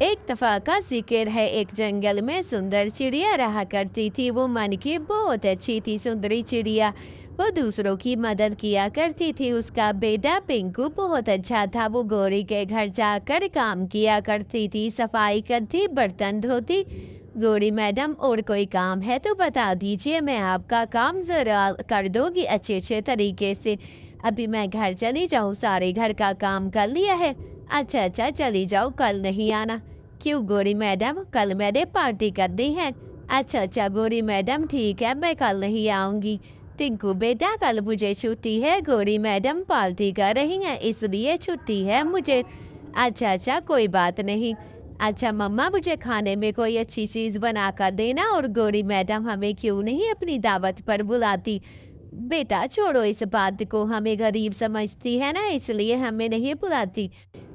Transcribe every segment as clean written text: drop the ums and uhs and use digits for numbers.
एक दफा का जिक्र है, एक जंगल में सुंदर चिड़िया रहा करती थी। वो मन की बहुत अच्छी थी। सुंदरी चिड़िया वो दूसरों की मदद किया करती थी। उसका बेटा पिंकू बहुत अच्छा था। वो गौरी के घर जाकर काम किया करती थी, सफाई करती, बर्तन धोती। गौरी मैडम, और कोई काम है तो बता दीजिए, मैं आपका काम जरा कर दूंगी अच्छे अच्छे तरीके से। अभी मैं घर चली जाऊँ, सारे घर का काम कर लिया है। अच्छा अच्छा, चली जाओ, कल नहीं आना। क्यों गौरी मैडम, कल मैंने पार्टी करनी है। अच्छा अच्छा गौरी मैडम, ठीक है, मैं कल नहीं आऊंगी। टिंकू बेटा, कल मुझे छुट्टी है, गौरी मैडम पार्टी कर रही हैं इसलिए छुट्टी है मुझे। अच्छा अच्छा, कोई बात नहीं। अच्छा मम्मा, मुझे खाने में कोई अच्छी चीज़ बना कर देना। और गौरी मैडम हमें क्यों नहीं अपनी दावत पर बुलाती। बेटा छोड़ो इस बात को, हमें गरीब समझती है ना, इसलिए हमें नहीं बुलाती।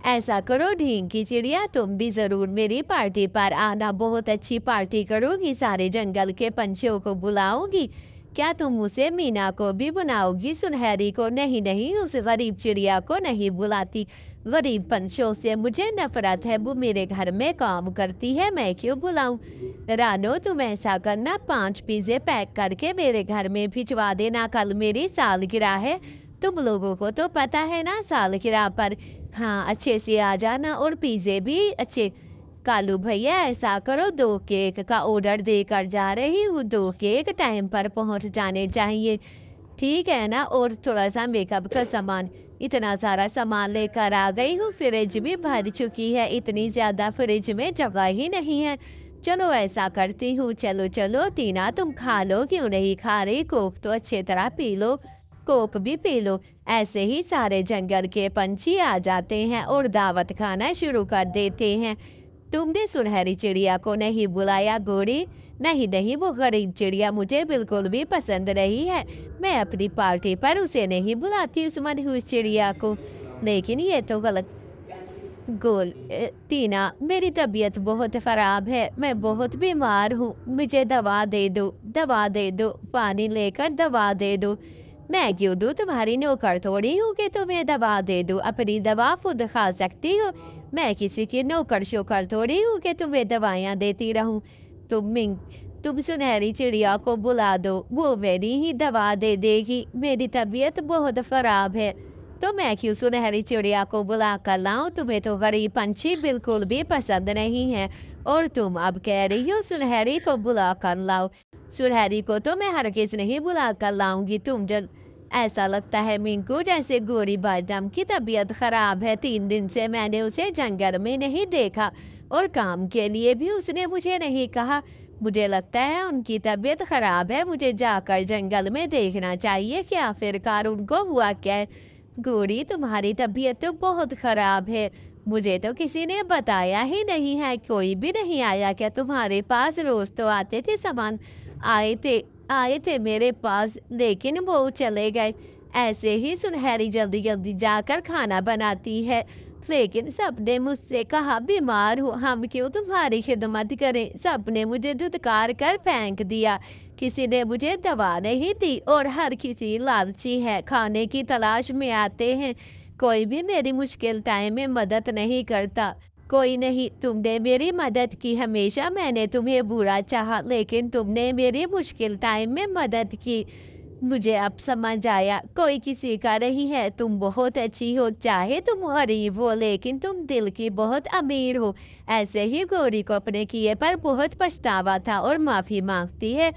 ऐसा करो ढींग की चिड़िया, तुम भी जरूर मेरी पार्टी पर आना। बहुत अच्छी पार्टी करोगी, सारे जंगल के पंछियों को बुलाओगी। क्या तुम उसे मीना को भी बुलाओगी, सुनहरी को? नहीं नहीं, उस गरीब चिड़िया को नहीं बुलाती। गरीब पंछियों से मुझे नफरत है, वो मेरे घर में काम करती है, मैं क्यों बुलाऊं। रानो, तुम ऐसा करना, 5 पिज़्ज़े पैक करके मेरे घर में भिजवा देना, कल मेरी सालगिरह है। तुम लोगों को तो पता है ना सालगिरह पर। हाँ, अच्छे से आ जाना, और पिज़्ज़े भी अच्छे। कालू भैया, ऐसा करो, 2 केक का ऑर्डर देकर जा रही हूँ, 2 केक टाइम पर पहुँच जाने चाहिए। ठीक है ना? और थोड़ा-सा मेकअप का सामान, इतना सारा सामान लेकर आ गई हूँ, फ्रिज भी भर चुकी है, इतनी ज़्यादा फ्रिज में जगह ही नहीं है। चलो ऐसा करती हूँ, चलो चलो टीना, तुम खा लो, क्यों नहीं खा रही? कोक तो अच्छी तरह पी लो, कोक भी पी लो। ऐसे ही सारे जंगल के पंछी आ जाते हैं और दावत खाना शुरू कर देते हैं। तुमने सुनहरी चिड़िया को नहीं बुलाया गौरी? नहीं नहीं, वो गरीब चिड़िया मुझे बिल्कुल भी पसंद नहीं है। मैं अपनी पार्टी पर उसे नहीं बुलाती, उस मनहूस चिड़िया को। लेकिन ये तो गलत। टीना, मेरी तबीयत बहुत ख़राब है, मैं बहुत बीमार हूँ, मुझे दवा दे दो, दवा दे दो, पानी लेकर दवा दे दो। मैं क्यों दूँ, तुम्हारी नौकर थोड़ी हूँ कि तुम्हें दवा दे दूँ, अपनी दवा खुद खा सकती हो। मैं किसी की नौकर शोकर थोड़ी हूँ कि तुम्हें दवाइयाँ देती रहूँ। तुम मिंग तुम सुनहरी चिड़िया को बुला दो, वो मेरी ही दवा दे देगी, मेरी तबीयत बहुत ख़राब है। तो मैं क्यों सुनहरी चिड़िया को बुला कर लाऊं, तुम्हें तो गरीब पंछी बिल्कुल भी पसंद नहीं है। और तुम अब कह रही हो सुनहरी को बुला कर लाओ। सुनहरी को तो मैं हरगिज नहीं बुला कर लाऊंगी। तुम जब ऐसा लगता है मिंकू, जैसे गोरी बादाम की तबीयत खराब है, 3 दिन से मैंने उसे जंगल में नहीं देखा, और काम के लिए भी उसने मुझे नहीं कहा। मुझे लगता है उनकी तबीयत खराब है, मुझे जाकर जंगल में देखना चाहिए कि आखिरकार उनको हुआ क्या है। गौरी, तुम्हारी तबीयत तो बहुत खराब है, मुझे तो किसी ने बताया ही नहीं है, कोई भी नहीं आया क्या तुम्हारे पास? रोज तो आते थे सामान, आए थे आए थे मेरे पास, लेकिन वो चले गए। ऐसे ही सुनहरी जल्दी जल्दी जाकर खाना बनाती है, लेकिन सबने मुझसे कहा बीमार हूँ, हम क्यों तुम्हारी खिदमत करें। सबने मुझे धुतकार कर फेंक दिया, किसी ने मुझे दवा नहीं दी, और हर किसी लालची है, खाने की तलाश में आते हैं। कोई भी मेरी मुश्किल टाइम में मदद नहीं करता। कोई नहीं, तुमने मेरी मदद की, हमेशा मैंने तुम्हें बुरा चाहा, लेकिन तुमने मेरी मुश्किल टाइम में मदद की। मुझे अब समझ आया, कोई किसी का नहीं है, तुम बहुत अच्छी हो, चाहे तुम गरीब हो, लेकिन तुम दिल की बहुत अमीर हो। ऐसे ही गौरी को अपने किए पर बहुत पछतावा था और माफ़ी मांगती है।